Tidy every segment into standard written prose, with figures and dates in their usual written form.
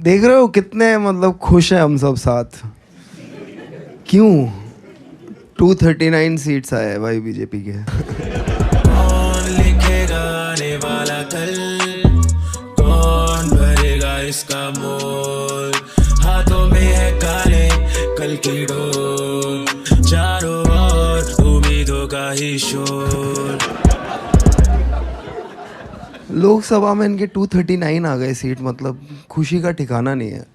देख रहे हो कितने मतलब खुश हैं हम सब साथ। क्यों 239 सीट्स आए भाई बीजेपी के। कौन लिखेगा आने वाला कल, कौन भरेगा इसका मोल, हाथों में है काले कल की डोर, चारों ओर उम्मीदों का ही शोर। लोकसभा में इनके 239 आ गए सीट, मतलब खुशी का ठिकाना नहीं है।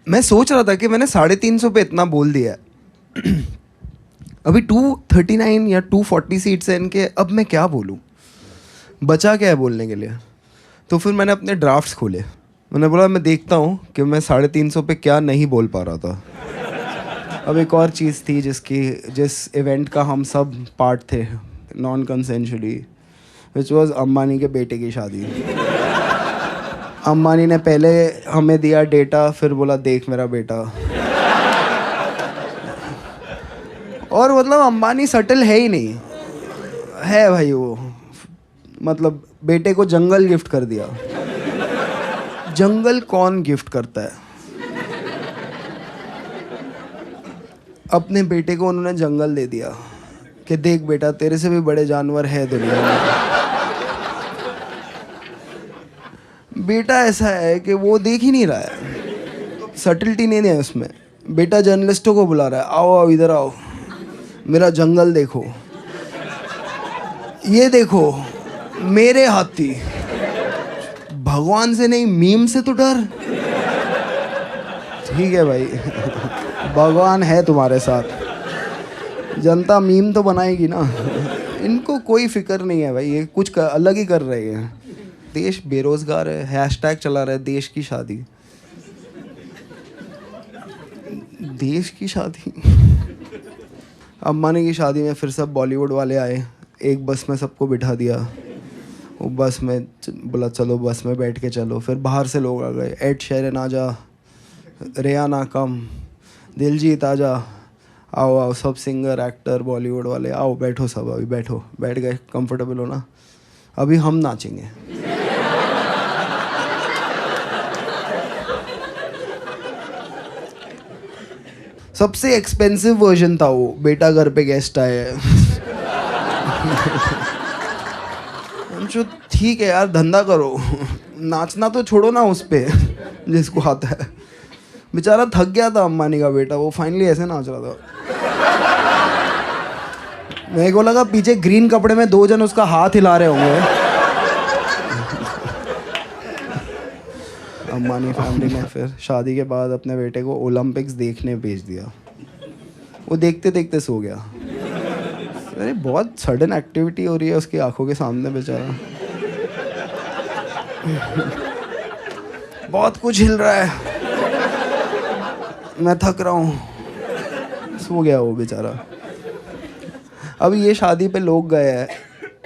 मैं सोच रहा था कि मैंने 350 पे इतना बोल दिया है अभी 239 या 240 सीट्स हैं इनके, अब मैं क्या बोलूँ, बचा क्या है बोलने के लिए। तो फिर मैंने अपने ड्राफ्ट्स खोले, मैंने बोला मैं देखता हूँ कि मैं 350 पे क्या नहीं बोल पा रहा था। अब एक और चीज़ थी जिस इवेंट का हम सब पार्ट थे non consensually, which was Ambani के बेटे की शादी। अंबानी ने पहले हमें दिया डेटा, फिर बोला देख मेरा बेटा। और मतलब अंबानी सटल है ही नहीं है भाई वो, मतलब बेटे को जंगल गिफ्ट कर दिया। जंगल कौन गिफ्ट करता है? अपने बेटे को उन्होंने जंगल दे दिया कि देख बेटा तेरे से भी बड़े जानवर है दुनिया में। बेटा ऐसा है कि वो देख ही नहीं रहा है, सटलिटी नहीं है उसमें। बेटा जर्नलिस्टों को बुला रहा है, आओ आओ इधर आओ, मेरा जंगल देखो, ये देखो मेरे हाथी। भगवान से नहीं मीम से तो डर। ठीक है भाई भगवान है तुम्हारे साथ, जनता मीम तो बनाएगी ना। इनको कोई फिक्र नहीं है भाई, ये कुछ अलग ही कर रहे हैं। देश बेरोजगार है, हैशटैग चला रहा है देश की शादी। देश की शादी अंबानी की शादी में फिर सब बॉलीवुड वाले आए, एक बस में सबको बिठा दिया। वो बस में बोला चलो बस में बैठ के चलो, फिर बाहर से लोग आ गए, एड शेरन आजा, रेहाना कम, दिलजीत आजा, आओ आओ सब सिंगर एक्टर बॉलीवुड वाले आओ बैठो सब, अभी बैठो, बैठ गए, कंफर्टेबल हो ना, अभी हम नाचेंगे। सबसे एक्सपेंसिव वर्जन था वो, बेटा घर पे गेस्ट आए। जो ठीक है यार धंधा करो, नाचना तो छोड़ो ना उस पे जिसको आता है। बेचारा थक गया था अंबानी का बेटा, वो फाइनली ऐसे नाच रहा था। मेरे को लगा पीछे ग्रीन कपड़े में 2 जन उसका हाथ हिला रहे होंगे। अंबानी फैमिली ने फिर शादी के बाद अपने बेटे को ओलंपिक्स देखने भेज दिया। वो देखते देखते सो गया। अरे बहुत सडन एक्टिविटी हो रही है उसकी आंखों के सामने बेचारा। बहुत कुछ हिल रहा है, मैं थक रहा हूँ, सो गया वो बेचारा। अब ये शादी पे लोग गए हैं,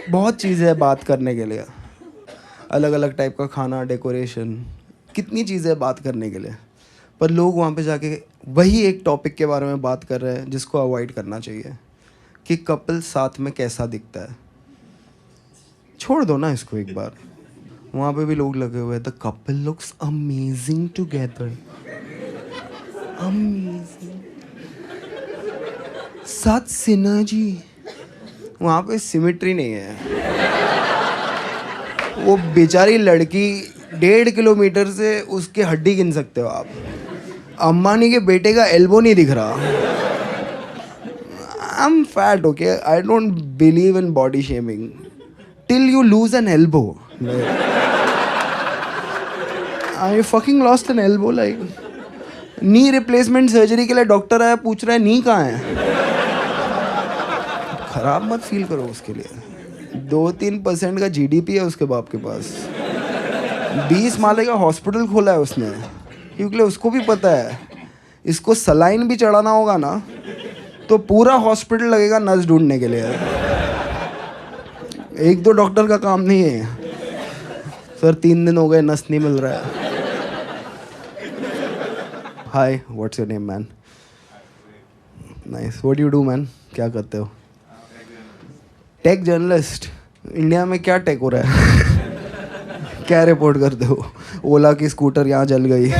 बहुत चीज़ें हैं बात करने के लिए, अलग अलग टाइप का खाना, डेकोरेशन, कितनी चीज़ें बात करने के लिए, पर लोग वहाँ पे जाके वही एक टॉपिक के बारे में बात कर रहे हैं जिसको अवॉइड करना चाहिए कि कपल साथ में कैसा दिखता है। छोड़ दो ना इसको एक बार। वहाँ पे भी लोग लगे हुए हैं, the couple looks amazing together, amazing, साथ सिनर्जी। वहाँ पे सिमेट्री नहीं है। वो बेचारी लड़की 1.5 किलोमीटर से उसके हड्डी गिन सकते हो आप। अंबानी के बेटे का एल्बो नहीं दिख रहा। I am fat, okay, I don't believe in body shaming till you lose N elbow. I fucking lost N elbow, like knee replacement surgery के लिए डॉक्टर आया, पूछ रहा है नी कहाँ है। खराब मत फील करो उसके लिए। 2-3% का जीडीपी है उसके बाप के पास। 20 माले का हॉस्पिटल खोला है उसने, क्योंकि उसको भी पता है इसको सलाइन भी चढ़ाना होगा ना तो पूरा हॉस्पिटल लगेगा नस ढूंढने के लिए। 1-2 डॉक्टर का काम नहीं है। सर 3 दिन हो गए नस नहीं मिल रहा है। Hi, what's your name man? Nice, what you do man? क्या करते हो? Take journalist. इंडिया में क्या टेक हो रहा है? क्या रिपोर्ट करते हो? ओला की स्कूटर यहाँ जल गई।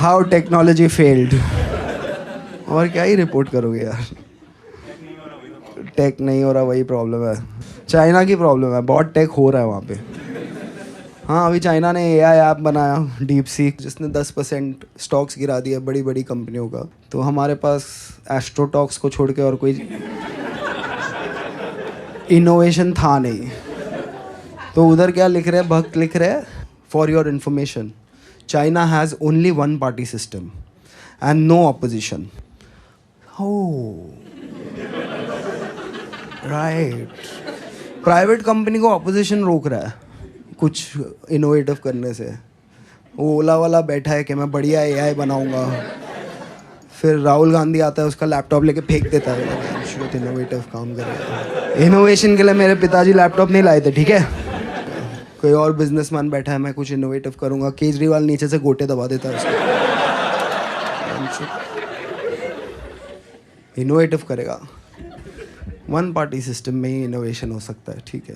How technology failed. और क्या ही रिपोर्ट करोगे यार, टेक नहीं हो रहा, वही प्रॉब्लम है। चाइना की प्रॉब्लम है, बहुत टेक हो रहा है वहाँ पे। हाँ, अभी चाइना ने एआई ऐप बनाया डीप सीक, जिसने 10% स्टॉक्स गिरा दिया बड़ी बड़ी कंपनियों का। तो हमारे पास एस्ट्रोटॉक्स को छोड़ के और कोई इनोवेशन था नहीं। तो उधर क्या लिख रहे हैं, भक्त लिख रहे हैं, for your information China has only one party system and no opposition. Right, private company को ऑपोजिशन रोक रहा है कुछ इनोवेटिव करने से। वो ओला वाला बैठा है कि मैं बढ़िया एआई बनाऊंगा, फिर राहुल गांधी आता है उसका लैपटॉप लेके फेंक देता है, शुद्ध इनोवेटिव काम करेगा। इनोवेशन के लिए मेरे पिताजी लैपटॉप नहीं लाए थे, ठीक है। कोई और बिजनेसमैन बैठा है, मैं कुछ इनोवेटिव करूंगा, केजरीवाल नीचे से गोटे दबा देता है उसको। इनोवेटिव करेगा, वन पार्टी सिस्टम में ही इनोवेशन हो सकता है, ठीक है।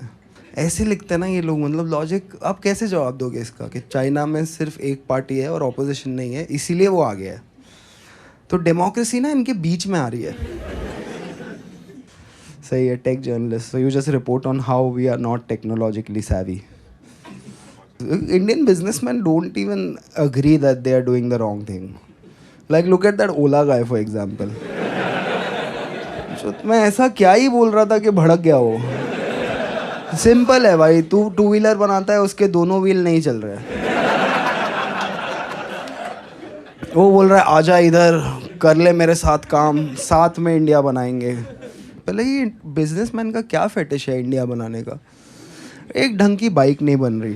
ऐसे लिखते हैं ना ये लोग, मतलब लॉजिक आप कैसे जवाब दोगे इसका कि चाइना में सिर्फ एक पार्टी है और ऑपोजिशन नहीं है, इसीलिए वो आ गया है। तो डेमोक्रेसी ना इनके बीच में आ रही है। सही है, tech journalist, so you just report on how we are not technologically savvy. Indian businessmen don't even agree that they are doing the wrong thing. Like look at that Ola guy for example. मैं ऐसा क्या ही बोल रहा था कि भड़क गया वो। सिंपल है भाई, तू टू व्हीलर बनाता है, उसके दोनों व्हील नहीं चल रहे हैं। वो बोल रहा है आजा इधर कर ले मेरे साथ काम, साथ में इंडिया बनाएंगे। पहले ये बिजनेसमैन का क्या फेटिश है इंडिया बनाने का। एक ढंग की बाइक नहीं बन रही,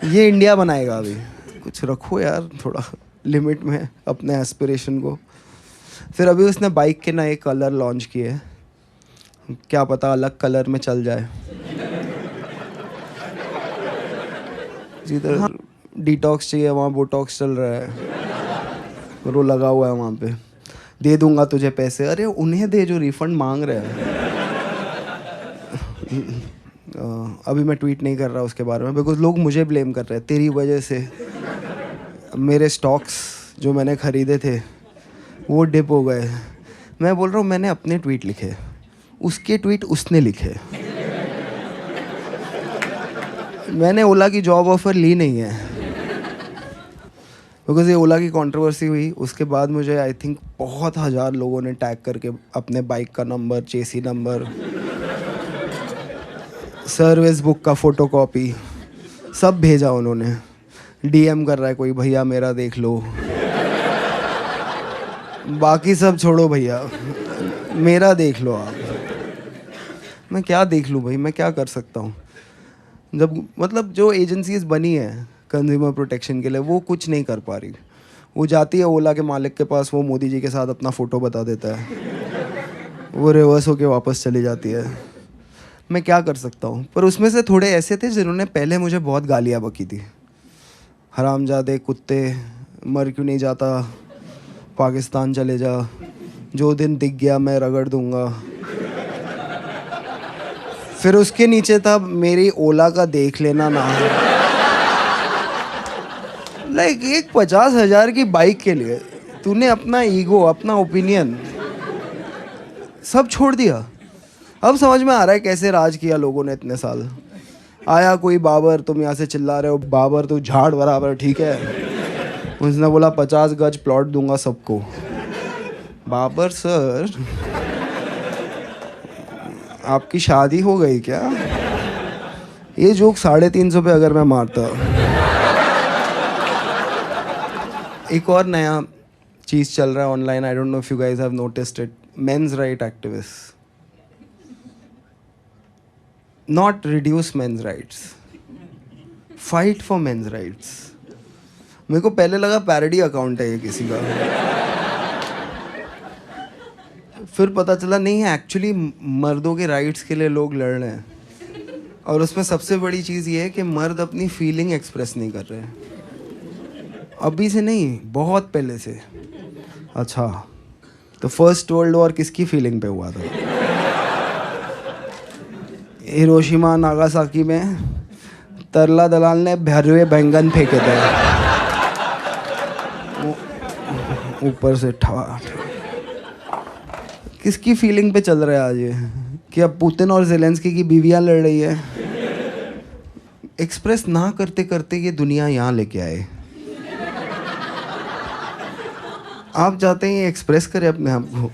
ये इंडिया बनाएगा। अभी कुछ रखो यार थोड़ा लिमिट में अपने एस्पिरेशन को। फिर अभी उसने बाइक के नए कलर लॉन्च किए, क्या पता अलग कलर में चल जाए। जिधर डिटॉक्स चाहिए वहाँ बोटॉक्स चल रहा है, और वो लगा हुआ है वहाँ पे, दे दूंगा तुझे पैसे। अरे उन्हें दे जो रिफंड मांग रहे हैं। अभी मैं ट्वीट नहीं कर रहा उसके बारे में, बिकॉज लोग मुझे ब्लेम कर रहे हैं, तेरी वजह से मेरे स्टॉक्स जो मैंने ख़रीदे थे वो डिप हो गए। मैं बोल रहा हूँ मैंने अपने ट्वीट लिखे, उसके ट्वीट उसने लिखे। मैंने ओला की जॉब ऑफ़र ली नहीं है, बिकॉज ये ओला की कंट्रोवर्सी हुई। उसके बाद मुझे आई थिंक बहुत हज़ार लोगों ने टैग करके अपने बाइक का नंबर, चेसी नंबर, सर्विस बुक का फ़ोटोकॉपी सब भेजा उन्होंने। डीएम कर रहा है कोई, भैया मेरा देख लो। बाकी सब छोड़ो भैया, मेरा देख लो आप। मैं क्या देख लूँ भाई, मैं क्या कर सकता हूँ जब मतलब जो एजेंसीज बनी है कंज्यूमर प्रोटेक्शन के लिए वो कुछ नहीं कर पा रही। वो जाती है ओला के मालिक के पास, वो मोदी जी के साथ अपना फ़ोटो बता देता है, वो रिवर्स होके वापस चली जाती है। मैं क्या कर सकता हूँ। पर उसमें से थोड़े ऐसे थे जिन्होंने पहले मुझे बहुत गालियाँ बकी थी, हरामजादे कुत्ते, मर क्यों नहीं जाता, पाकिस्तान चले जा, जो दिन दिख गया मैं रगड़ दूंगा। फिर उसके नीचे था मेरी ओला का देख लेना ना। लाइक एक 50,000 की बाइक के लिए तूने अपना ईगो, अपना ओपिनियन सब छोड़ दिया। अब समझ में आ रहा है कैसे राज किया लोगों ने इतने साल। आया कोई बाबर, तुम यहाँ से चिल्ला रहे हो बाबर तू झाड़ बराबर, ठीक है। उसने बोला 50 गज प्लॉट दूंगा सबको। बाबर सर आपकी शादी हो गई क्या? ये जोक 350 पे अगर मैं मारता। एक और नया चीज़ चल रहा है online, I don't know if you guys have noticed it, men's right activist. Not reduce men's rights, fight for men's rights. मेरे को पहले लगा पैरोडी अकाउंट है ये किसी का, फिर पता चला नहीं है, एक्चुअली मर्दों के राइट्स के लिए लोग लड़ रहे हैं। और उसमें सबसे बड़ी चीज़ ये है कि मर्द अपनी फीलिंग एक्सप्रेस नहीं कर रहे हैं, अभी से नहीं, बहुत पहले से। अच्छा, तो फर्स्ट वर्ल्ड वॉर किसकी फीलिंग पे हुआ था? हिरोशिमा नागासाकी में तरला दलाल ने भरे हुए बैंगन फेंके थे। ऊपर से ठा किसकी फीलिंग पे चल रहा है आज ये कि अब पुतिन और जेलेंस्की की बीवियां लड़ रही है। एक्सप्रेस ना करते करते ये दुनिया यहाँ लेके आए। आप चाहते हैं ये एक्सप्रेस करें अपने आप को।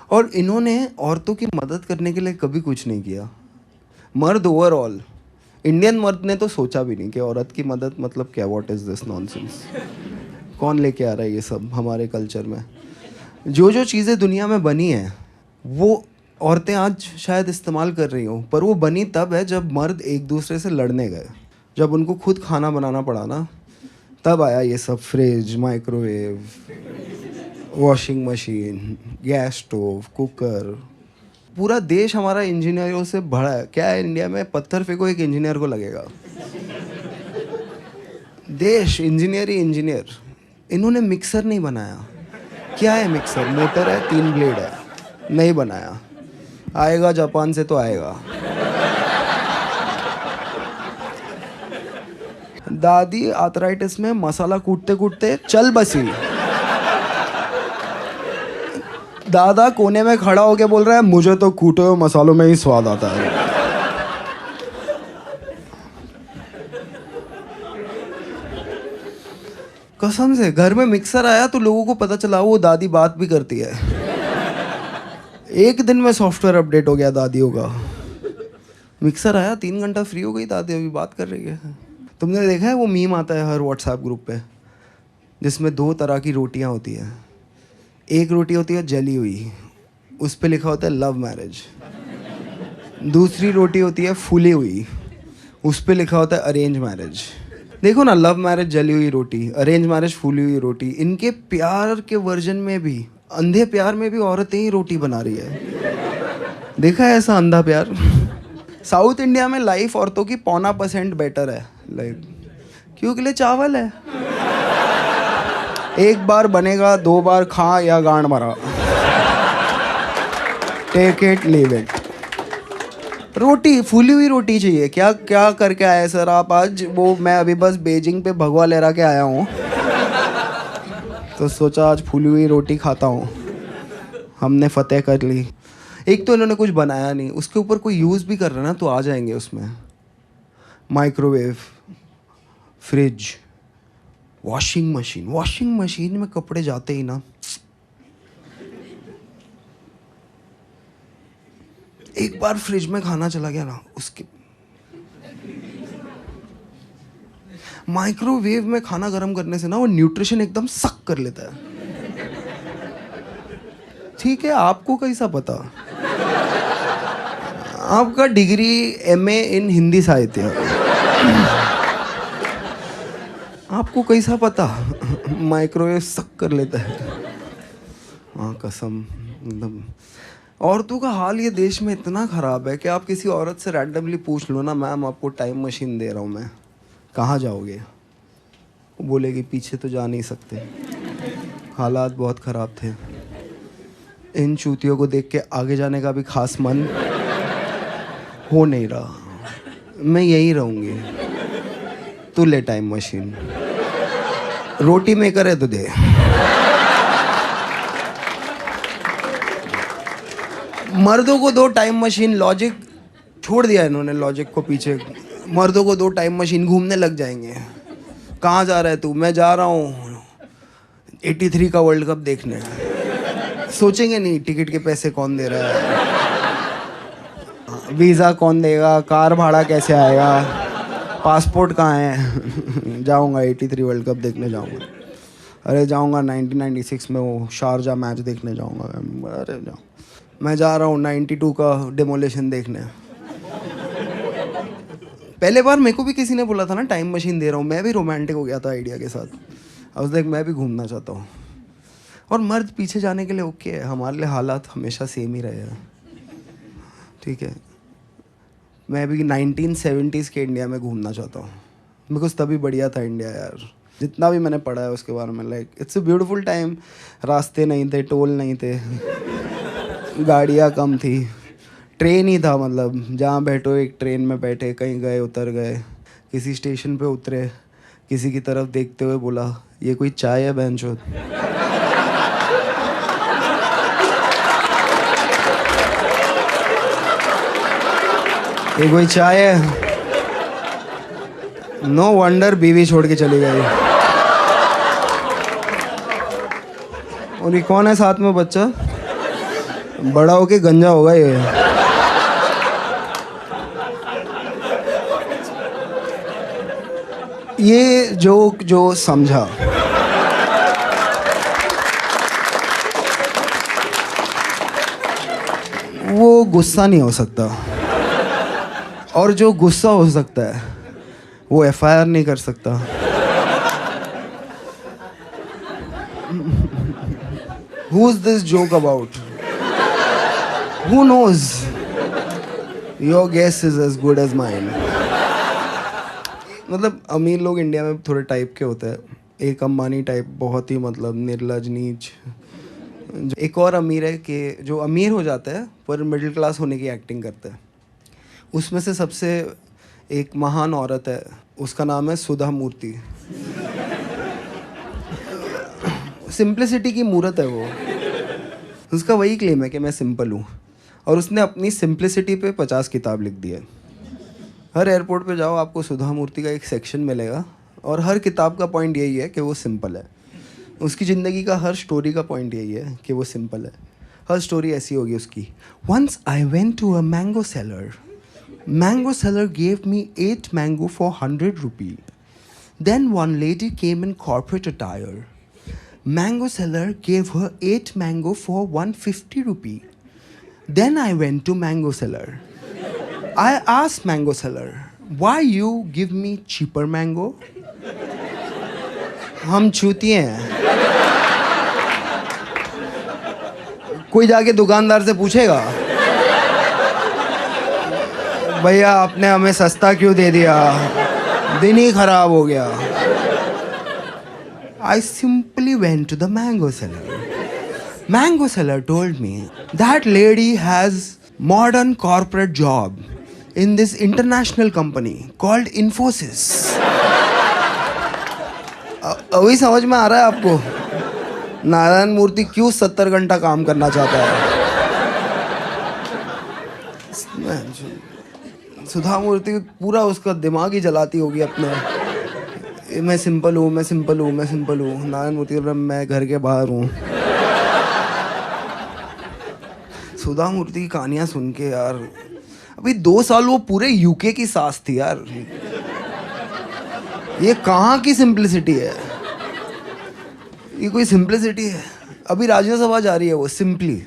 और इन्होंने औरतों की मदद करने के लिए कभी कुछ नहीं किया। मर्द ओवरऑल, इंडियन मर्द ने तो सोचा भी नहीं कि औरत की मदद मतलब क्या, व्हाट इज़ दिस नॉनसेंस, कौन लेके आ रहा है ये सब हमारे कल्चर में। जो जो चीज़ें दुनिया में बनी हैं वो औरतें आज शायद इस्तेमाल कर रही हों, पर वो बनी तब है जब मर्द एक दूसरे से लड़ने गए, जब उनको खुद खाना बनाना पड़ा ना, तब आया ये सब। Fridge, microwave, washing machine, gas stove, cooker. पूरा देश हमारा इंजीनियरों से भरा है। क्या है इंडिया में, पत्थर फेंको एक इंजीनियर को लगेगा। देश इंजीनियर ही इंजीनियर। इन्होंने मिक्सर नहीं बनाया। क्या है मिक्सर? मोटर है, 3 ब्लेड है, नहीं बनाया। आएगा जापान से तो आएगा। दादी आर्थराइटिस में मसाला कूटते कूटते चल बसी। दादा कोने में खड़ा होके बोल रहा है मुझे तो कूटे हुए मसालों में ही स्वाद आता है। कसम से घर में मिक्सर आया तो लोगों को पता चला वो दादी बात भी करती है। एक दिन में सॉफ्टवेयर अपडेट हो गया दादियों का। मिक्सर आया, 3 घंटा फ्री हो गई दादी, अभी बात कर रही है। तुमने देखा है वो मीम आता है हर व्हाट्सएप ग्रुप पे, जिसमें 2 तरह की रोटियां होती हैं। एक रोटी होती है जली हुई, उस पे लिखा होता है लव मैरिज। दूसरी रोटी होती है फूली हुई, उस पे लिखा होता है अरेंज मैरिज। देखो ना, लव मैरिज जली हुई रोटी, अरेंज मैरिज फूली हुई रोटी। इनके प्यार के वर्जन में भी, अंधे प्यार में भी औरतें ही रोटी बना रही है। देखा है ऐसा अंधा प्यार? साउथ इंडिया में लाइफ औरतों की 0.5% बेटर है, लाइक क्यों के लिए चावल है। एक बार बनेगा, 2 बार खा या गांड मरा, टेक इट लीव इट। रोटी, फूली हुई रोटी चाहिए। क्या क्या करके आए सर आप आज? वो मैं अभी बस बीजिंग पे भगवा लहरा के आया हूँ, तो सोचा आज फूली हुई रोटी खाता हूँ। हमने फतेह कर ली। एक तो इन्होंने कुछ बनाया नहीं, उसके ऊपर कोई यूज़ भी कर रहा है ना तो आ जाएंगे उसमें। Microwave, fridge, washing machine. Washing machine में कपड़े जाते ही ना, एक बार फ्रिज में खाना चला गया ना, उसके माइक्रोवेव में खाना गर्म करने से ना वो न्यूट्रिशन एकदम सक कर लेता है। ठीक है, आपको कैसा पता? आपका डिग्री MA इन हिंदी साहित्य, आपको कैसा पता माइक्रोवेव सक कर लेता है? हाँ कसम, एकदम। औरतों का हाल ये देश में इतना ख़राब है कि आप किसी औरत से रैंडमली पूछ लो ना, मैम आपको टाइम मशीन दे रहा हूँ मैं, कहाँ जाओगे? वो बोलेगी पीछे तो जा नहीं सकते। हालात बहुत ख़राब थे। इन चूतियों को देख के आगे जाने का भी खास मन हो नहीं रहा। मैं यहीं रहूँगी। तू ले टाइम मशीन, रोटी मेकर है तो दे। मर्दों को 2 टाइम मशीन, लॉजिक छोड़ दिया इन्होंने, लॉजिक को पीछे। मर्दों को 2 टाइम मशीन, घूमने लग जाएंगे। कहाँ जा रहा है तू? मैं जा रहा हूँ 83 का वर्ल्ड कप देखने। सोचेंगे नहीं टिकट के पैसे कौन दे रहा है, वीज़ा कौन देगा, कार भाड़ा कैसे आएगा, पासपोर्ट कहाँ है। जाऊँगा 83 वर्ल्ड कप देखने जाऊँगा। अरे जाऊँगा 1996 में वो शारजा मैच देखने जाऊँगा। अरे जाऊँ, मैं जा रहा हूँ 92 का डेमोलेशन देखने। पहले बार मेरे को भी किसी ने बोला था ना टाइम मशीन दे रहा हूँ, मैं भी रोमांटिक हो गया था आइडिया के साथ। अब देख मैं भी घूमना चाहता हूँ। और मर्द पीछे जाने के लिए ओके है, हमारे लिए हालात हमेशा सेम ही रहे हैं। ठीक है, मैं भी 1970s के इंडिया में घूमना चाहता हूँ, बिकॉज तभी बढ़िया था इंडिया यार। जितना भी मैंने पढ़ा है उसके बारे में, like it's a beautiful time. रास्ते नहीं थे, टोल नहीं थे, गाड़ियाँ कम थी, ट्रेन ही था। मतलब जहाँ बैठो एक ट्रेन में बैठे, कहीं गए उतर गए, किसी स्टेशन पे उतरे, किसी की तरफ देखते हुए बोला, ये कोई चाय है बहनचोद? ये कोई चाय है? नो वंडर बीवी छोड़ के चली गई। और ये कौन है साथ में बच्चा? बड़ा होके गंजा होगा ये। ये जोक जो समझा, वो गुस्सा नहीं हो सकता, और जो गुस्सा हो सकता है वो एफआईआर नहीं कर सकता। Who is this joke about? Who knows? Your guess is as good as mine. मतलब अमीर लोग इंडिया में थोड़े टाइप के होते हैं। एक अंबानी टाइप, बहुत ही मतलब निर्लज नीच। एक और अमीर है कि जो अमीर हो जाता है पर मिडिल क्लास होने की एक्टिंग करता है। उसमें से सबसे एक महान औरत है, उसका नाम है सुधा मूर्ति। सिंप्लिसिटी की मूरत है वो। उसका वही क्लेम है कि मैं सिंपल हूँ, और उसने अपनी सिंप्लिसिटी पे 50 किताब लिख दी है। हर एयरपोर्ट पे जाओ आपको सुधा मूर्ति का एक सेक्शन मिलेगा, और हर किताब का पॉइंट यही है कि वो सिंपल है। उसकी ज़िंदगी का हर स्टोरी का पॉइंट यही है कि वो सिंपल है। हर स्टोरी ऐसी होगी उसकी। Once I went to a mango seller. Mango seller gave me 8 mango for 100 rupee. Then one lady came in corporate attire. Mango seller gave her 8 mango for 150 rupee. Then I went to mango seller. I asked mango seller, why you give me cheaper mango? हम चूतिए हैं। कोई जाके दुकानदार से पूछेगा, भैया आपने हमें सस्ता क्यों दे दिया, दिन ही खराब हो गया। I simply went to the mango seller. Mango seller told me that lady has modern corporate job in this international company called Infosys. अभी समझ में आ रहा है आपको नारायण मूर्ति क्यों 70 घंटा काम करना चाहता है। सुधा मूर्ति पूरा उसका दिमाग ही जलाती होगी अपने, मैं सिंपल हूँ, मैं सिंपल हूँ, मैं सिंपल हूँ। नारायण मूर्ति मैं घर के बाहर हूँ। सुधा मूर्ति की कहानियाँ सुन के यार, अभी 2 साल वो पूरे यूके की सास थी यार। ये कहाँ की सिंप्लिसिटी है? ये कोई सिंप्लिसिटी है? अभी राज्यसभा जा रही है वो सिंपली।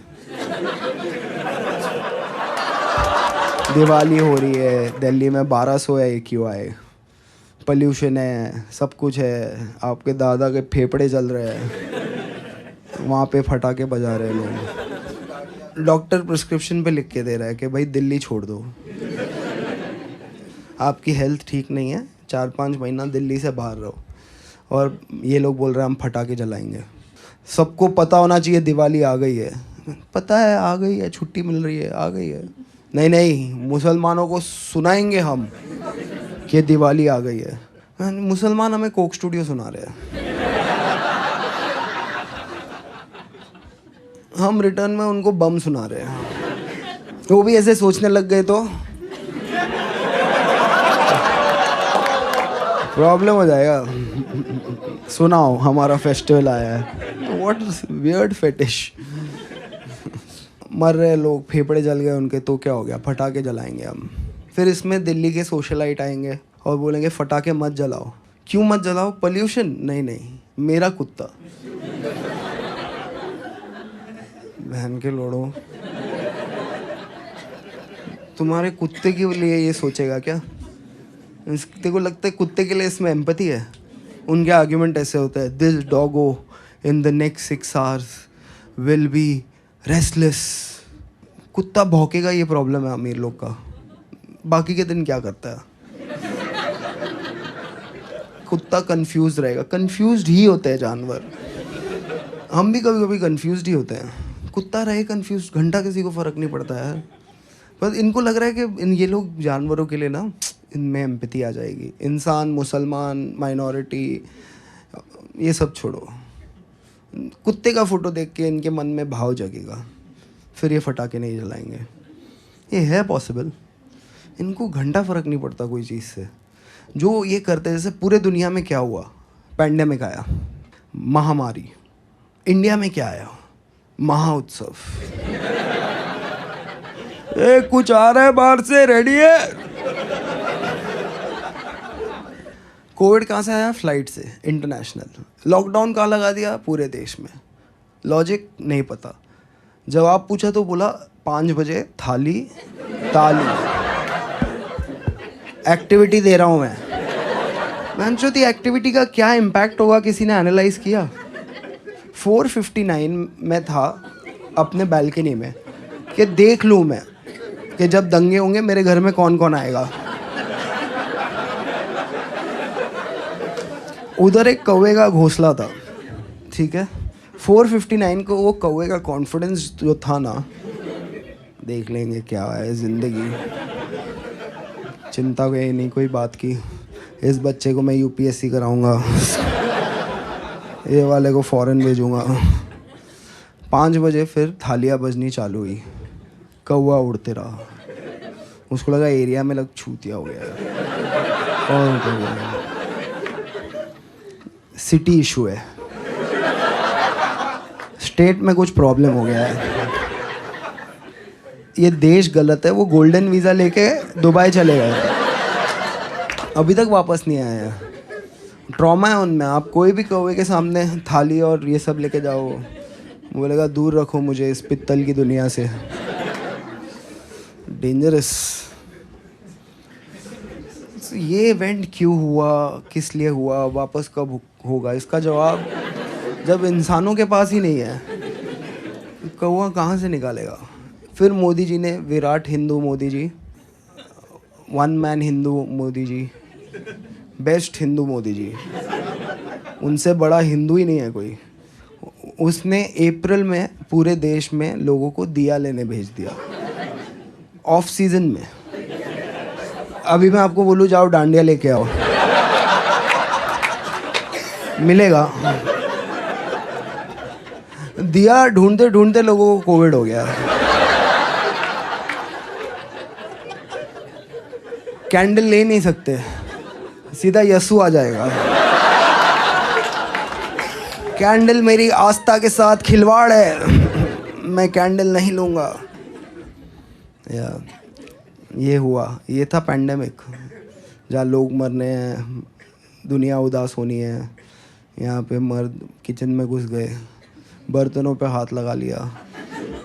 दिवाली हो रही है, दिल्ली में 1200 है AQI, पोल्यूशन है, सब कुछ है, आपके दादा के फेफड़े जल रहे हैं, वहाँ पे फटाके बजा रहे हैं लोग। डॉक्टर प्रिस्क्रिप्शन पे लिख के दे रहा है कि भाई दिल्ली छोड़ दो, आपकी हेल्थ ठीक नहीं है, 4-5 महीना दिल्ली से बाहर रहो। और ये लोग बोल रहे हैं हम फटाके जलाएंगे। सबको पता होना चाहिए दिवाली आ गई है। पता है आ गई है, छुट्टी मिल रही है, आ गई है। नहीं नहीं, मुसलमानों को सुनाएंगे हम कि दिवाली आ गई है। मुसलमान हमें कोक स्टूडियो सुना रहे हैं, हम रिटर्न में उनको बम सुना रहे हैं। वो भी ऐसे सोचने लग गए तो प्रॉब्लम हो जाएगा। सुनाओ हमारा फेस्टिवल आया है। What weird fetish. मर रहे लोग, फेफड़े जल गए उनके, तो क्या हो गया, फटाके जलाएंगे हम। फिर इसमें दिल्ली के सोशलाइट आएंगे और बोलेंगे फटाके मत जलाओ। क्यों मत जलाओ? पोल्यूशन? नहीं नहीं, मेरा कुत्ता। बहन के लोड़ो, तुम्हारे कुत्ते के लिए ये सोचेगा क्या? तेरे को लगता है कुत्ते के लिए इसमें एम्पैथी है? उनके आर्ग्यूमेंट ऐसे होते हैं, this Doggo in the next 6 hours will be restless. कुत्ता भौंकेगा, ये प्रॉब्लम है अमीर लोग का। बाकी के दिन क्या करता है? कुत्ता कंफ्यूज रहेगा। कंफ्यूज्ड ही होते हैं जानवर। हम भी कभी कभी कंफ्यूज्ड ही होते हैं। कुत्ता रहे कंफ्यूज घंटा, किसी को फ़र्क नहीं पड़ता है। बस इनको लग रहा है कि ये लोग जानवरों के लिए ना इनमें एम्पैथी आ जाएगी। इंसान, मुसलमान, माइनॉरिटी, ये सब छोड़ो, कुत्ते का फ़ोटो देख के इनके मन में भाव जगेगा, फिर ये फटाके नहीं जलाएंगे। ये है पॉसिबल। इनको घंटा फ़र्क नहीं पड़ता कोई चीज़ से। जो ये करते, जैसे पूरे दुनिया में क्या हुआ, पैंडेमिक आया, महामारी, इंडिया में क्या आया, महा उत्सव। ए कुछ आ रहा है बाहर से, रेडी है। कोविड कहाँ से आया, फ्लाइट से, इंटरनेशनल। लॉकडाउन कहाँ लगा दिया, पूरे देश में। लॉजिक नहीं पता। जवाब पूछा तो बोला 5 बजे थाली ताली, एक्टिविटी दे रहा हूँ मैं सोचती एक्टिविटी का क्या इम्पैक्ट होगा, किसी ने एनालाइज किया? 4:59 में था अपने बैल्कनी में कि देख लूँ मैं कि जब दंगे होंगे मेरे घर में कौन कौन आएगा। उधर एक कौवे का घोंसला था, ठीक है। 4:59 को वो कौवे का कॉन्फिडेंस जो था ना, देख लेंगे क्या है ज़िंदगी, चिंता कोई नहीं कोई बात की, इस बच्चे को मैं यूपीएससी कराऊंगा, ये वाले को फॉरेन भेजूंगा। 5 बजे फिर थालियाँ बजनी चालू हुई, कौवा उड़ते रहा। उसको लगा एरिया में लग छूतिया हो गया और सिटी इशू है, स्टेट में कुछ प्रॉब्लम हो गया है, ये देश गलत है। वो गोल्डन वीज़ा लेके दुबई चले गए, अभी तक वापस नहीं आए हैं। ट्रॉमा है उनमें। आप कोई भी कौवे के सामने थाली और ये सब लेके जाओ, बोलेगा दूर रखो मुझे इस पित्तल की दुनिया से, डेंजरस। ये इवेंट क्यों हुआ, किस लिए हुआ, वापस कब होगा, इसका जवाब जब इंसानों के पास ही नहीं है, कौवा कहाँ से निकालेगा? फिर मोदी जी ने, Virat Hindu Modi ji, one man Hindu Modi ji, best Hindu Modi ji, उनसे बड़ा हिंदू ही नहीं है कोई। उसने अप्रैल में पूरे देश में लोगों को दिया लेने भेज दिया, ऑफ सीजन में। अभी मैं आपको बोलूँ जाओ डांडिया लेके आओ, मिलेगा? दिया ढूंढते ढूंढते लोगों को कोविड हो गया। कैंडल ले नहीं सकते, सीधा यसु आ जाएगा। कैंडल मेरी आस्था के साथ खिलवाड़ है, मैं कैंडल नहीं लूँगा। या ये हुआ, ये था पैंडेमिक, जहाँ लोग मरने हैं, दुनिया उदास होनी है। यहाँ पे मर्द किचन में घुस गए, बर्तनों पे हाथ लगा लिया,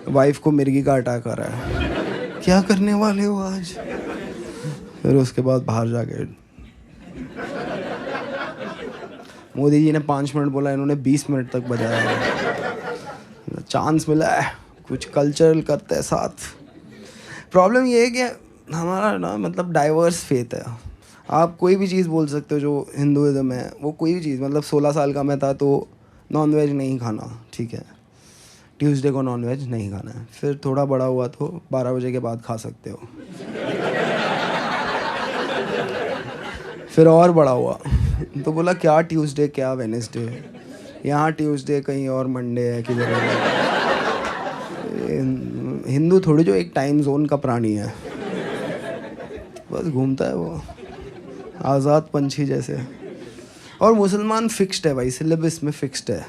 वाइफ को मिर्गी का अटैक आ रहा है, क्या करने वाले हो आज? फिर उसके बाद बाहर जाके मोदी जी ने 5 मिनट बोला, इन्होंने 20 मिनट तक बजाया। चांस मिला है, कुछ कल्चरल करते हैं साथ। प्रॉब्लम ये है कि हमारा ना मतलब डाइवर्स फेथ है। आप कोई भी चीज़ बोल सकते हो जो हिंदुज़म है, वो कोई भी चीज़, मतलब 16 साल का मैं था तो नॉनवेज नहीं खाना, ठीक है, ट्यूसडे को नॉनवेज नहीं खाना है। फिर थोड़ा बड़ा हुआ तो 12 बजे के बाद खा सकते हो। फिर और बड़ा हुआ तो बोला क्या ट्यूसडे क्या वेडनेसडे, यहाँ ट्यूसडे कहीं और मंडे है किधर है। हिंदू थोड़ी जो एक टाइम जोन का प्राणी है, बस घूमता है वो आज़ाद पंछी जैसे। और मुसलमान फिक्स्ड है भाई, सिलेबस में फिक्स्ड है,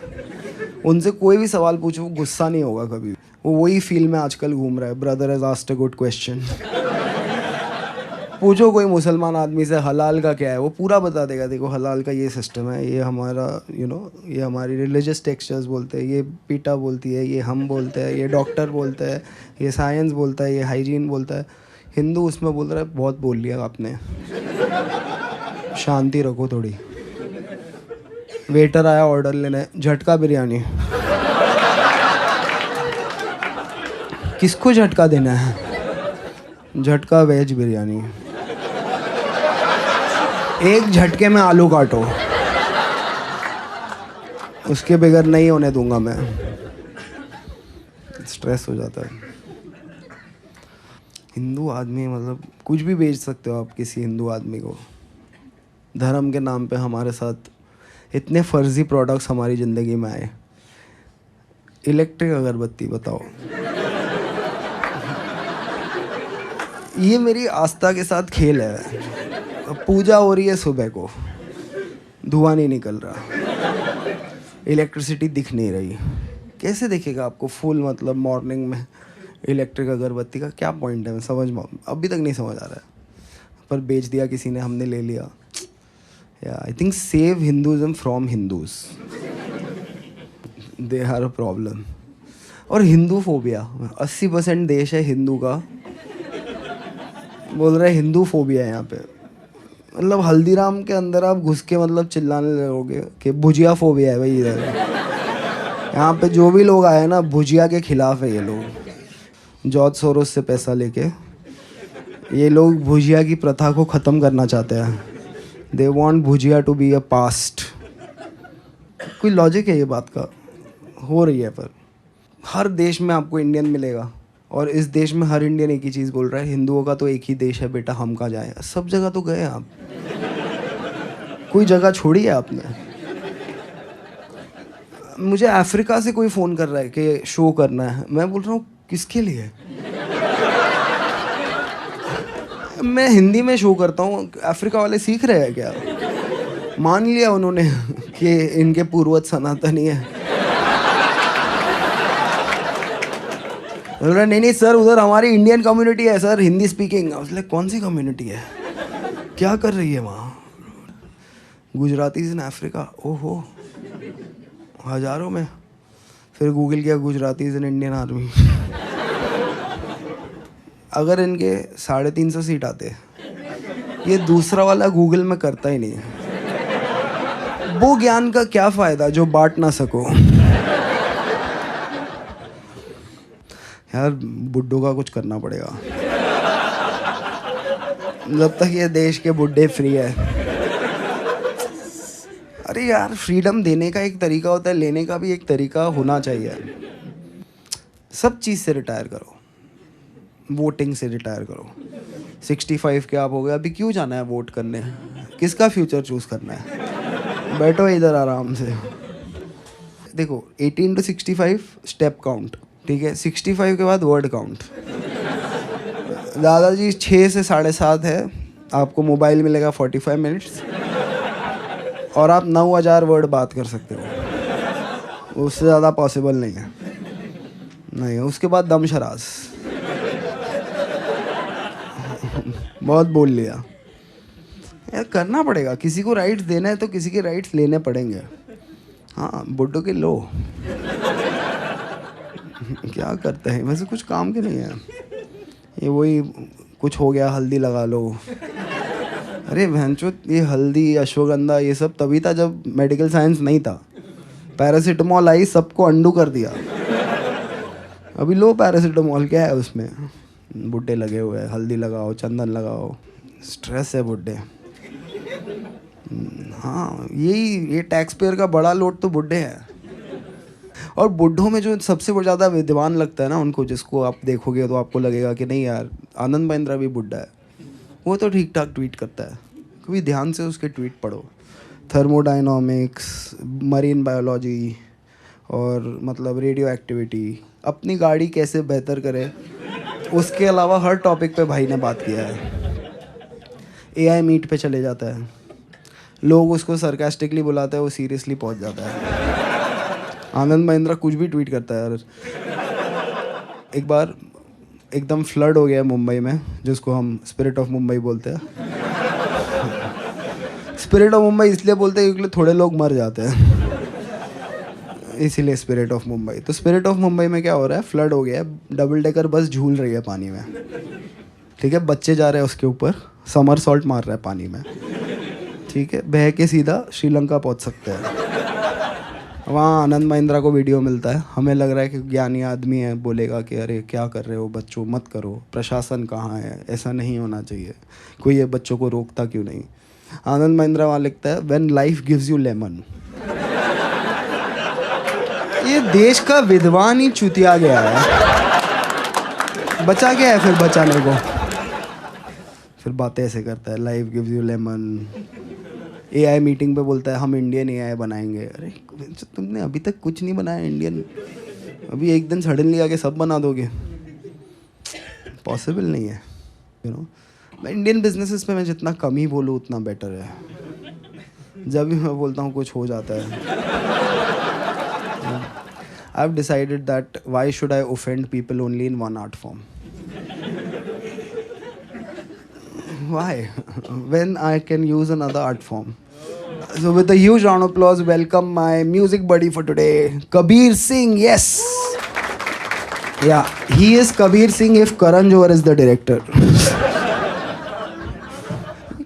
उनसे कोई भी सवाल पूछो वो गुस्सा नहीं होगा कभी। वो वही फील में आजकल घूम रहा है, brother has asked a good question. पूछो कोई मुसलमान आदमी से हलाल का क्या है, वो पूरा बता देगा। देखो हलाल का ये सिस्टम है, ये हमारा ये हमारी रिलीजियस टेक्सचर्स बोलते हैं, ये पीटा बोलती है, ये हम बोलते हैं, ये डॉक्टर बोलते हैं, ये साइंस बोलता है, ये हाइजीन बोलता है। हिंदू उसमें बोल रहा है बहुत बोल लिया आपने, शांति रखो थोड़ी। वेटर आया ऑर्डर लेने, झटका बिरयानी, किसको झटका देना है? झटका वेज बिरयानी, एक झटके में आलू काटो, उसके बगैर नहीं होने दूंगा मैं। स्ट्रेस हो जाता है। हिंदू आदमी मतलब कुछ भी बेच सकते हो आप किसी हिंदू आदमी को। धर्म के नाम पे हमारे साथ इतने फर्जी प्रोडक्ट्स हमारी ज़िंदगी में आए। इलेक्ट्रिक अगरबत्ती बताओ, ये मेरी आस्था के साथ खेल है। पूजा हो रही है सुबह को, धुआं नहीं निकल रहा, इलेक्ट्रिसिटी दिख नहीं रही, कैसे दिखेगा आपको फुल मतलब मॉर्निंग में इलेक्ट्रिक अगरबत्ती का क्या पॉइंट है? मैं समझ अभी तक नहीं समझ आ रहा है, पर बेच दिया किसी ने, हमने ले लिया। Yeah I think save Hinduism from Hindus, they are a problem. और हिंदू फोबिया 80% देश है हिंदू का, बोल रहे हिंदू फोबिया है यहाँ पे। मतलब हल्दीराम के अंदर आप घुस के मतलब चिल्लाने लगोगे कि भुजिया फोबिया है भाई इधर। यहाँ पे जो भी लोग आए ना भुजिया के खिलाफ है ये लोग। जॉर्ज सोरोस से पैसा लेके ये लोग भुजिया की प्रथा को ख़त्म करना चाहते हैं। They want bhujia to be a past. कोई लॉजिक है ये बात का? हो रही है, पर हर देश में आपको इंडियन मिलेगा, और इस देश में हर इंडियन एक ही चीज़ बोल रहा है, हिंदुओं का तो एक ही देश है बेटा, हम कहाँ जाएं। सब जगह तो गए आप, कोई जगह छोड़ी है आपने? मुझे अफ्रीका से कोई फ़ोन कर रहा है कि शो करना है, मैं बोल रहा हूँ किसके लिए? मैं हिंदी में शो करता हूँ, अफ्रीका वाले सीख रहे हैं क्या? मान लिया उन्होंने कि इनके पूर्वज सनातनी है। नहीं नहीं सर, उधर हमारी इंडियन कम्युनिटी है सर, हिंदी स्पीकिंग। उसने कौन सी कम्युनिटी है, क्या कर रही है वहाँ? गुजरातीज इन अफ्रीका, ओहो हज़ारों में। फिर गूगल किया गुजरातीज इन इंडियन आर्मी। अगर इनके 350 सीट आते, ये दूसरा वाला गूगल में करता ही नहीं है। वो ज्ञान का क्या फ़ायदा जो बांट ना सको। यार बुड्ढों का कुछ करना पड़ेगा, जब तक ये देश के बुड्ढे फ्री है। अरे यार फ्रीडम देने का एक तरीका होता है, लेने का भी एक तरीका होना चाहिए। सब चीज़ से रिटायर करो, वोटिंग से रिटायर करो। 65 के आप हो गए, अभी क्यों जाना है वोट करने? किसका फ्यूचर चूज़ करना है? बैठो इधर आराम से। देखो 18 to 65 स्टेप काउंट, ठीक है। 65 के बाद वर्ड काउंट। दादाजी 6 से 7:30 है, आपको मोबाइल मिलेगा 45 मिनट्स, और आप 9000 वर्ड बात कर सकते हो। उससे ज़्यादा पॉसिबल नहीं है, नहीं। उसके बाद दम शराज। बहुत बोल लिया यार, करना पड़ेगा। किसी को राइट्स देना है तो किसी के राइट्स लेने पड़ेंगे। हाँ बुड्ढों के लो। क्या करते हैं वैसे, कुछ काम के नहीं है ये। वही कुछ हो गया हल्दी लगा लो। अरे भैंचो, ये हल्दी अश्वगंधा ये सब तभी था जब मेडिकल साइंस नहीं था। पैरासीटामॉल आई, सबको अंडू कर दिया। अभी लो पैरासीटामॉल, क्या है उसमें? बुड्ढे लगे हुए हैं, हल्दी लगाओ, चंदन लगाओ। स्ट्रेस है बुड्ढे। हाँ ये टैक्स पेयर का बड़ा लोड तो बुड्ढे हैं। और बुड्ढों में जो सबसे ज़्यादा विद्वान लगता है ना उनको, जिसको आप देखोगे तो आपको लगेगा कि नहीं यार आनंद महिंद्रा भी बुड्ढा है, वो तो ठीक ठाक ट्वीट करता है। कभी ध्यान से उसके ट्वीट पढ़ो। थर्मोडायनामिक्स, मरीन बायोलॉजी, और मतलब रेडियो एक्टिविटी, अपनी गाड़ी कैसे बेहतर करे, उसके अलावा हर टॉपिक पे भाई ने बात किया है। AI मीट पे चले जाता है, लोग उसको सरकास्टिकली बुलाते हैं, वो सीरियसली पहुंच जाता है। आनंद महिंद्रा कुछ भी ट्वीट करता है यार। एक बार एकदम फ्लड हो गया मुंबई में, जिसको हम स्पिरिट ऑफ मुंबई बोलते हैं। स्पिरिट ऑफ मुंबई इसलिए बोलते हैं क्योंकि थोड़े लोग मर जाते हैं, इसीलिए स्पिरिट ऑफ मुंबई। तो स्पिरिट ऑफ मुंबई में क्या हो रहा है, फ्लड हो गया है, डबल डेकर बस झूल रही है पानी में, ठीक है। बच्चे जा रहे हैं उसके ऊपर, समर सॉल्ट मार रहा है पानी में, ठीक है। बह के सीधा श्रीलंका पहुंच सकते हैं। वहाँ आनंद महिंद्रा को वीडियो मिलता है, हमें लग रहा है कि ज्ञानी आदमी है, बोलेगा कि अरे क्या कर रहे हो बच्चों, मत करो, प्रशासन कहाँ है, ऐसा नहीं होना चाहिए, कोई ये बच्चों को रोकता क्यों नहीं। आनंद महिंद्रा वहाँ लिखता है when life gives you lemon. ये देश का विद्वान ही चुतिया गया है। बचा क्या है फिर बचाने को? फिर बातें ऐसे करता है, life gives you lemon. AI meeting पे बोलता है हम इंडियन एआई बनाएंगे। अरे तुमने अभी तक कुछ नहीं बनाया इंडियन, अभी एक दिन सडनली आके सब बना दोगे? पॉसिबल नहीं है, यू नो। मैं इंडियन बिजनेसेस पे मैं जितना कम ही बोलूँ उतना बेटर है। जब भी मैं बोलता हूँ कुछ हो जाता है। I have decided that why should I offend people only in one art form? Why? When I can use another art form. So with a huge round of applause, welcome my music buddy for today, Kabir Singh. Yes. Yeah, he is Kabir Singh if Karan Johar is the director.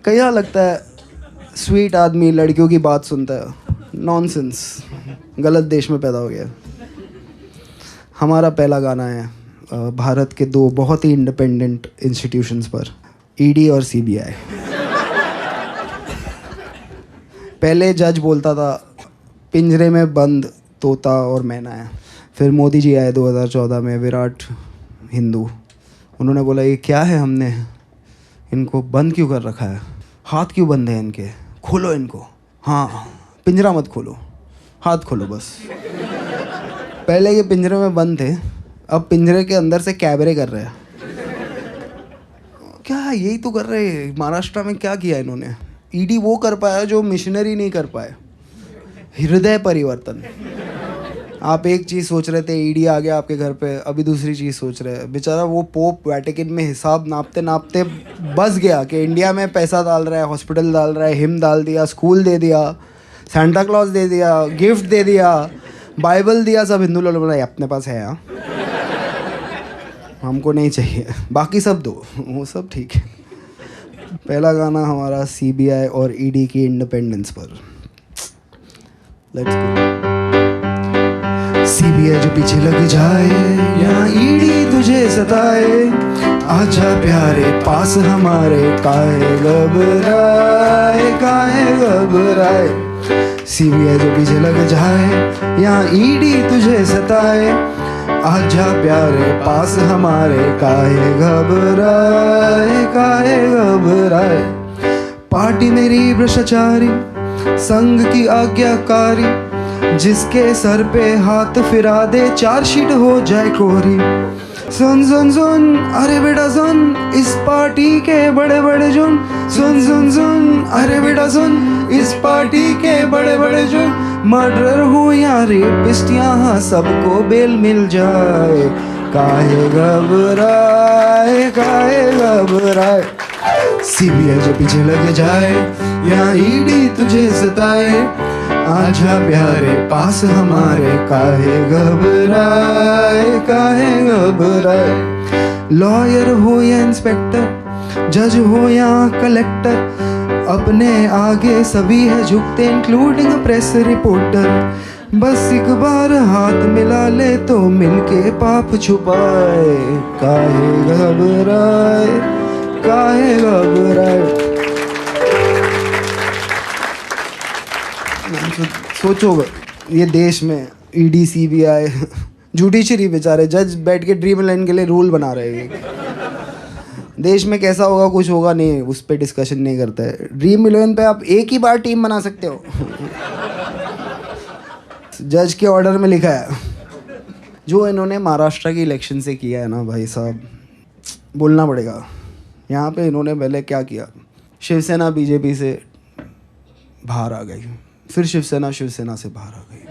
क्या लगता है sweet आदमी लड़कियों की बात सुनता है? Nonsense, गलत देश में पैदा हो गया। हमारा पहला गाना है भारत के दो बहुत ही इंडिपेंडेंट इंस्टीट्यूशंस पर, ईडी और सीबीआई। पहले जज बोलता था पिंजरे में बंद तोता और मैना है। फिर मोदी जी आए 2014 में, विराट हिंदू। उन्होंने बोला ये क्या है, हमने इनको बंद क्यों कर रखा है, हाथ क्यों बंद है इनके, खोलो इनको। हाँ, पिंजरा मत खोलो, हाथ खोलो बस। पहले ये पिंजरे में बंद थे, अब पिंजरे के अंदर से कैबरे कर रहे हैं। क्या यही तो कर रहे हैं महाराष्ट्र में? क्या किया इन्होंने? ईडी वो कर पाया जो मिशनरी नहीं कर पाए, हृदय परिवर्तन। आप एक चीज़ सोच रहे थे, ईडी आ गया आपके घर पे, अभी दूसरी चीज़ सोच रहे हैं। बेचारा वो पोप वैटिकन में हिसाब नापते नापते बस गया कि इंडिया में पैसा डाल रहा है, हॉस्पिटल डाल रहा है, हिम डाल दिया, स्कूल दे दिया, सेंटा क्लॉज दे दिया, गिफ्ट दे दिया, बाइबल दिया। सब हिंदू लोग बोला अपने पास है, हाँ हमको नहीं चाहिए, बाकी सब दो, वो सब ठीक है। पहला गाना हमारा सीबीआई और ईडी की इंडिपेंडेंस पर। Let's go. सीबीआई जो पीछे लग जाए या ईडी तुझे सताए, आजा प्यारे पास हमारे, काहे घबराए, काहे घबराए। सीबीआई जो पीछे लग जाए या ईडी तुझे सताए, आजा प्यारे पास हमारे, काहे घबराए, काहे घबराए। पार्टी मेरी भ्रष्टाचारी, संघ की आज्ञाकारी, जिसके सर पे हाथ फिरा दे चार्जशीट हो जाए कोरी। सुन सुन सुन अरे बेटा सुन, इस पार्टी के बड़े बड़े जुर्म। सुन सुन सुन अरे बेटा सुन, इस पार्टी के बड़े बड़े जुर्म। मर्डर हो या रेपिस्ट, यहाँ सबको बेल मिल जाए, काहे घबराए, काहे घबराए। सीबीआई जो पीछे लग जाए या ईडी तुझे सताए, आजा प्यारे पास हमारे, काहे घबराए, काहे घबराए। लॉयर हो या इंस्पेक्टर, जज हो या कलेक्टर, अपने आगे सभी है झुकते, इंक्लूडिंग प्रेस रिपोर्टर। बस एक बार हाथ मिला ले तो मिलके पाप छुपाए, काहे घबराए, काहे घबराए। सोचो ये देश में ईडी सीबीआई, जुडिशरी बेचारे जज बैठ के ड्रीम लैंड के लिए रूल बना रहे हैं। देश में कैसा होगा, कुछ होगा नहीं, उस पर डिस्कशन नहीं करता है। ड्रीम इलेवन पे आप एक ही बार टीम बना सकते हो, जज के ऑर्डर में लिखा है। जो इन्होंने महाराष्ट्र की इलेक्शन से किया है ना भाई साहब, बोलना पड़ेगा। यहाँ पे इन्होंने पहले क्या किया, शिवसेना बीजेपी से बाहर आ गई, फिर शिवसेना से बाहर आ गई,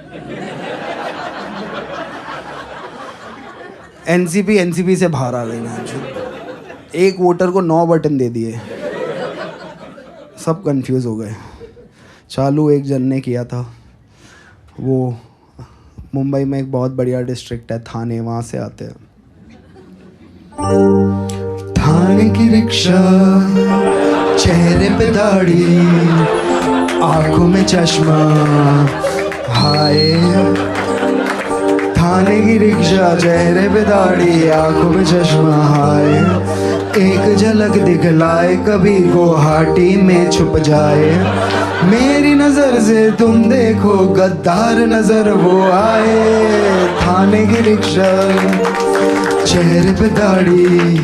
एनसीपी से बाहर आ गई। एक वोटर को 9 बटन दे दिए, सब कंफ्यूज हो गए। चालू एक जन ने किया था, वो मुंबई में एक बहुत बढ़िया डिस्ट्रिक्ट है थाने, वहाँ से आते हैं। थाने की रिक्शा, चेहरे पे दाढ़ी, आंखों में चश्मा, हाय। थाने की रिक्शा, चेहरे पे दाढ़ी, आंखों में चश्मा, हाय। एक झलक दिखलाए कभी गुवाहाटी में छुप जाए, मेरी नजर से तुम देखो गद्दार नजर वो आए। थाने की रिक्शा, चेहरे पे दाढ़ी,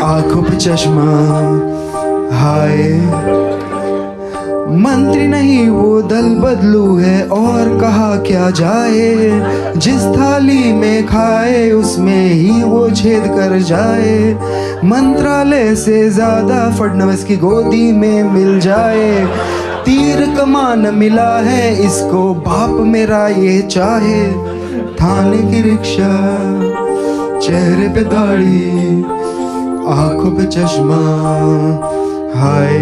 आंखों पे चश्मा, हाय मंत्री नहीं वो दल बदलू है, और कहा क्या जाए, जिस थाली में खाए उसमें ही वो छेद कर जाए, मंत्रालय से ज्यादा फडणवीस की गोदी में मिल जाए, तीर कमान मिला है इसको बाप मेरा ये चाहे, थाने की रिक्शा, चेहरे पे दाढ़ी, आंखों पे चश्मा, हाय।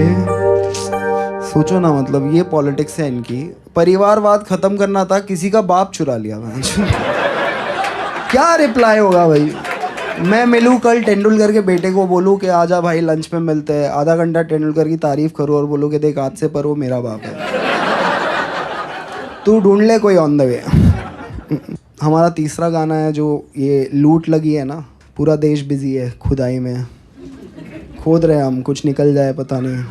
सोचो ना, मतलब ये पॉलिटिक्स है इनकी। परिवारवाद खत्म करना था, किसी का बाप चुरा लिया मैं। क्या रिप्लाई होगा भाई? मैं मिलूँ कल तेंदुलकर के बेटे को, बोलूँ कि आजा भाई लंच पे मिलते हैं, आधा घंटा तेंदुलकर की तारीफ करूँ और बोलूँ कि देख आज से पर वो मेरा बाप है, तू ढूंढ ले कोई ऑन द वे। हमारा तीसरा गाना है जो ये लूट लगी है ना, पूरा देश बिजी है खुदाई में, खोद रहे हम, कुछ निकल जाए पता नहीं।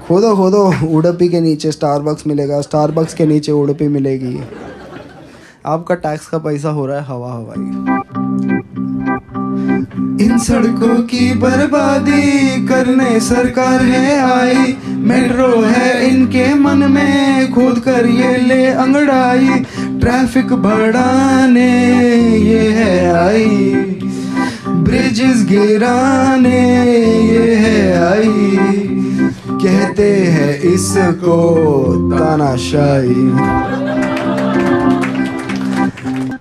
खोदो खोदो, उडुपी के नीचे स्टारबक्स मिलेगा, स्टारबक्स के नीचे उडुपी मिलेगी, आपका टैक्स का पैसा हो रहा है हवा हवाई। इन सड़कों की बर्बादी करने सरकार है आई, मेट्रो है इनके मन में, खोद कर ये ले अंगड़ाई, ट्रैफिक बढ़ाने ये है आई, ब्रिजेस गिराने ये है आई, कहते हैं इसको तानाशाही।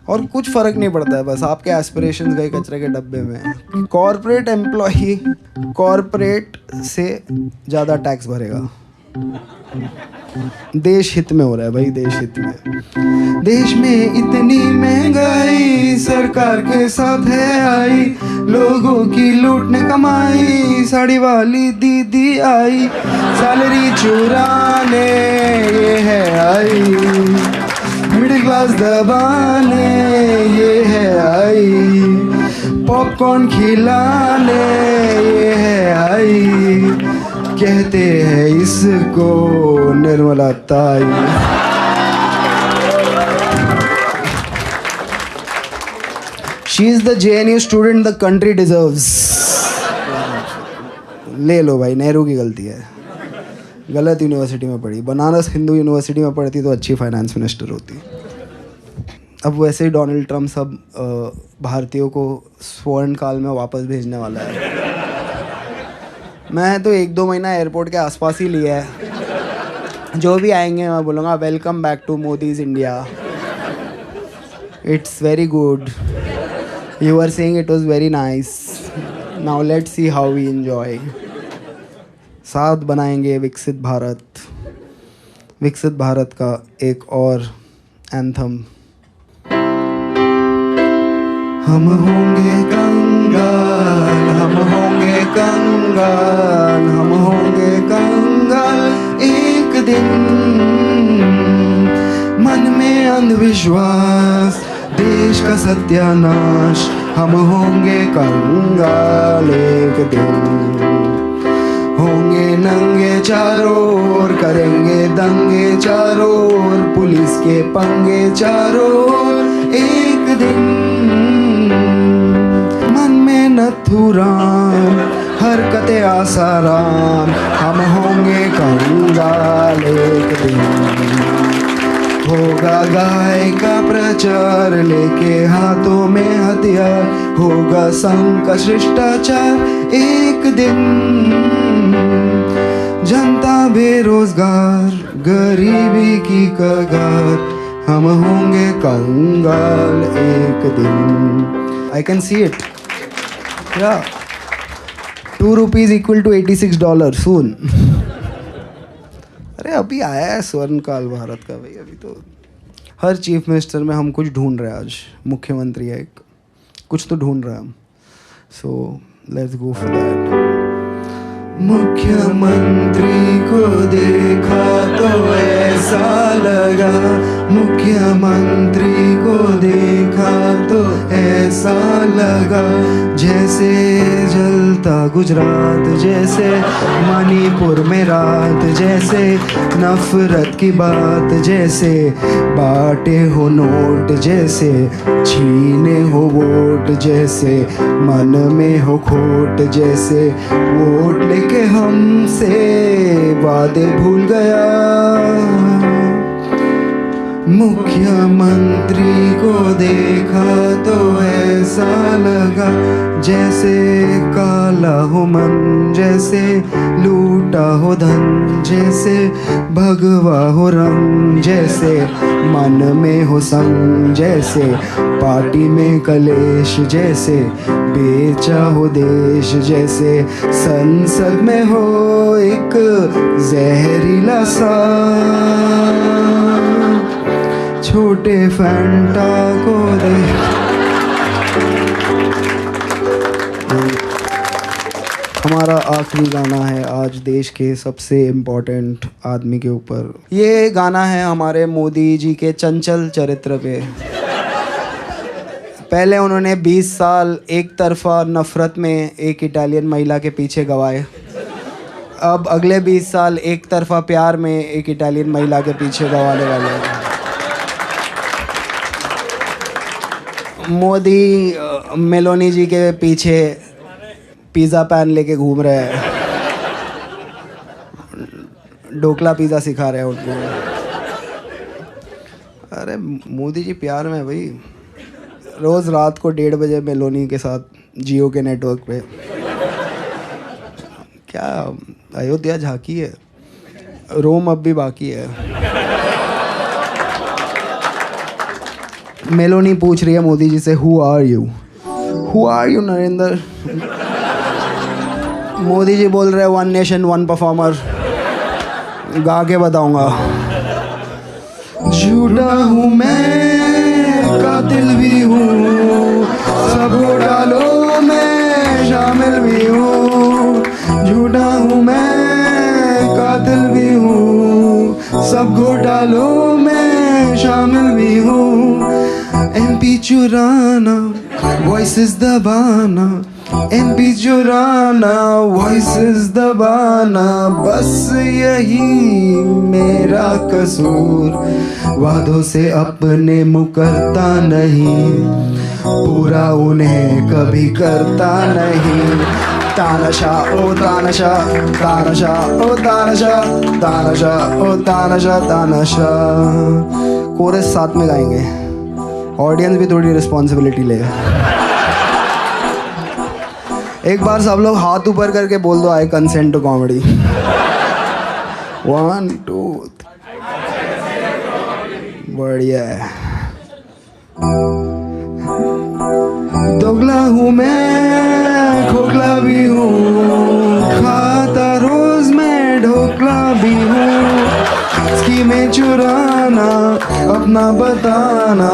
और कुछ फर्क नहीं पड़ता है, बस आपके एस्पिरेशंस गए कचरे के डब्बे में। कॉर्पोरेट एम्प्लॉई कॉर्पोरेट से ज़्यादा टैक्स भरेगा। देश हित में हो रहा है भाई, देश हित में। देश में इतनी महंगाई सरकार के साथ है आई, लोगों की लूटने कमाई, साड़ी वाली दीदी आई, सैलरी चुराने ये है आई, मिडिल क्लास दबाने ये है आई, पॉपकॉर्न खिलाने ये है आई, कहते हैं इसको निर्मला ताई। She is the JNU student the country deserves. ले लो भाई, नेहरू की गलती है, गलत यूनिवर्सिटी में पढ़ी, बनारस हिंदू यूनिवर्सिटी में पढ़ती तो अच्छी फाइनेंस मिनिस्टर होती। अब वैसे ही डोनाल्ड ट्रम्प सब भारतीयों को स्वर्ण काल में वापस भेजने वाला है। मैं तो 1-2 महीना एयरपोर्ट के आसपास ही लिया है, जो भी आएंगे मैं बोलूँगा welcome back to Modi's India, it's very good, you are saying it was very nice, now let's see how we enjoy. साथ बनाएंगे विकसित भारत। विकसित भारत का एक और एंथम। हम होंगे कंगाल, हम होंगे कंगाल, हम होंगे कंगाल एक दिन, मन में अंधविश्वास, देश का सत्यानाश, हम होंगे कंगाल एक दिन, होंगे नंगे चारों ओर, करेंगे दंगे चारों ओर, पुलिस के पंगे चारों ओर एक दिन, मन में नथुराम, हरकतें आसाराम, हम होंगे कंगाल एक दिन, होगा गाय का प्रचार, लेके हाथों में हथियार, होगा संघ का शिष्टाचार एक दिन, जनता बेरोजगार, गरीबी की कगार, हम होंगे कंगाल एक दिन। आई कैन सी इट, या ₹2 equal to $86 soon। अरे अभी आया है स्वर्ण काल भारत का भाई, अभी तो हर चीफ मिनिस्टर में हम कुछ ढूंढ रहे हैं। आज मुख्यमंत्री है एक, कुछ तो ढूंढ रहे हैं हम, so let's go for that. मुख्यमंत्री को देखा तो ऐसा लगा, मुख्यमंत्री को देखा तो ऐसा लगा, जैसे जलता गुजरात, जैसे मणिपुर में रात, जैसे नफरत की बात, जैसे बांटे हो नोट, जैसे छीने हो वोट, जैसे मन में हो खोट, जैसे वोट लेके हमसे वादे भूल गया। मुख्यमंत्री को देखा तो ऐसा लगा, जैसे काला हो मन, जैसे लूटा हो धन, जैसे भगवा हो रंग, जैसे मन में हो संग, जैसे पार्टी में कलेश, जैसे बेचा हो देश, जैसे संसद में हो एक जहरीला सा छोटे फैंटा को दे। हमारा आखिरी गाना है आज देश के सबसे इम्पोर्टेंट आदमी के ऊपर। ये गाना है हमारे मोदी जी के चंचल चरित्र पे। पहले उन्होंने 20 साल एक तरफा नफरत में एक इटालियन महिला के पीछे गवाए, अब अगले 20 साल एक तरफा प्यार में एक इटालियन महिला के पीछे गवाने वाले हैं। मोदी मेलोनी जी के पीछे पिज़्ज़ा पैन लेके घूम रहे हैं, ढोकला पिज़्ज़ा सिखा रहे हैं उनको। अरे मोदी जी प्यार में भाई, रोज़ रात को 1:30 बजे मेलोनी के साथ जियो के नेटवर्क पे। क्या अयोध्या झांकी है, रोम अब भी बाकी है। मेलोनी पूछ रही है मोदी जी से, who are you Narendra? Modi ji बोल रहे हैं, वन नेशन वन परफॉर्मर, गा के बताऊंगा। झूठा हूँ मैं, कातिल भी हूँ, सब घोटालों में शामिल भी हूँ। झूठा हूँ मैं, कातिल भी हूँ, सब घोटालों में शामिल भी हूँ। MP चुराना, वॉइसेस दबाना, MP चुराना, वॉइसेस दबाना, बस यही मेरा कसूर। वादों से अपने मुकरता नहीं, पूरा उन्हें कभी करता नहीं। तानाशाह ओ तानाशाह, तानाशाह ओ तानाशाह, तानाशाह ओ तानाशाह, तानाशाह। कोरस साथ में गाएंगे, ऑडियंस भी थोड़ी रिस्पॉन्सिबिलिटी ले। एक बार सब लोग हाथ ऊपर करके बोल दो, आई कंसेंट टू कॉमेडी। 1 2 बढ़िया है। दोगला हूँ मैं, खोखला भी हूँ, खाता रोज मैं ढोकला भी हूँ। स्कीमें चुराना, अपना बताना,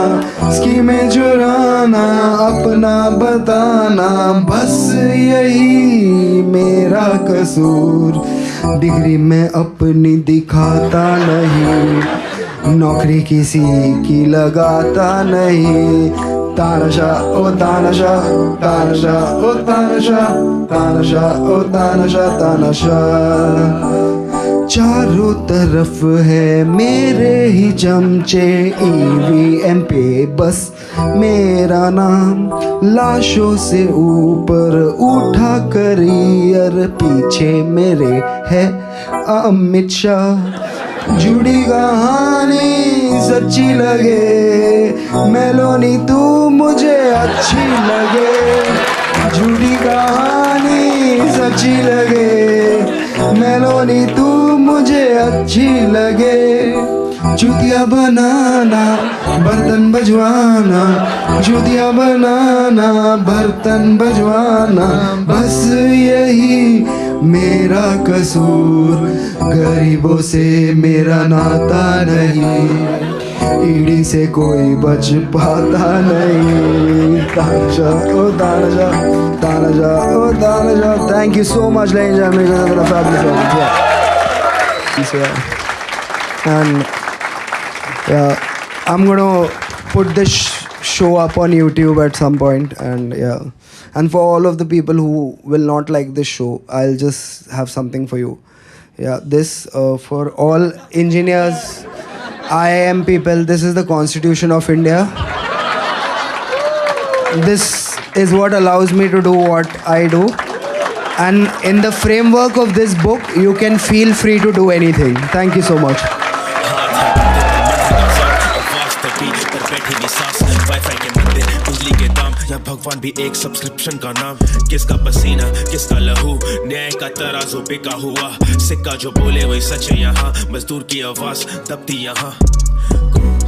स्कीमें चुराना, अपना बताना, बस यही मेरा कसूर। डिग्री में अपनी दिखाता नहीं, नौकरी किसी की लगाता नहीं। तानाशाह ओ तानाशाह, तानाशाह ओ तानाशाह, तानाशाह ओ तानाशाह, तानाशाह। चारों तरफ है मेरे ही चमचे, EVM पे बस मेरा नाम। लाशों से ऊपर उठा करियर, पीछे मेरे है अमित शाह। जुड़ी कहानी सच्ची लगे, मेलोनी तू मुझे अच्छी लगे। जुड़ी कहानी सच्ची लगे, मेलोनी तू मुझे अच्छी लगे। जूतिया बनाना, बर्तन बजवाना, जूतिया बनाना, बर्तन बजवाना, बस यही मेरा कसूर। गरीबों से मेरा नाता नहीं, ईडी से कोई बच पाता नहीं. तानाजा ओ तानाजा, तानाजा ओ तानाजा. Thank you so much, ladies and gentlemen. It's been a fabulous one. Yeah. And yeah, I'm gonna put this show up on YouTube at some point, and yeah. And for all of the people who will not like this show, I'll just have something for you. Yeah, this for all engineers, IIM people, this is the Constitution of India. This is what allows me to do what I do. And in the framework of this book, you can feel free to do anything. Thank you so much. या भगवान भी एक subscription का नाम. किसका पसीना किसका लहू, न्याय का तराजू बिका हुआ. सिक्का जो बोले वही सच है यहाँ, मजदूर की आवाज दबती यहाँ.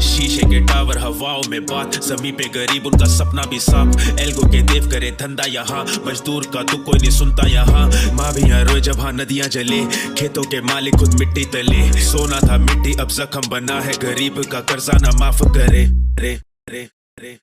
शीशे के टावर हवाओं में बात, जमी पे गरीब उनका सपना भी साफ. एल्गो के देव करे धंधा यहाँ, मजदूर का दुख कोई नहीं सुनता यहाँ. माँ भी यहाँ रोए जब हाँ नदियाँ जले, खेतों के मालिक खुद मिट्टी तले. सोना था मिट्टी अब जख्म बना है, गरीब का कर्जा ना माफ करे. रे रे रे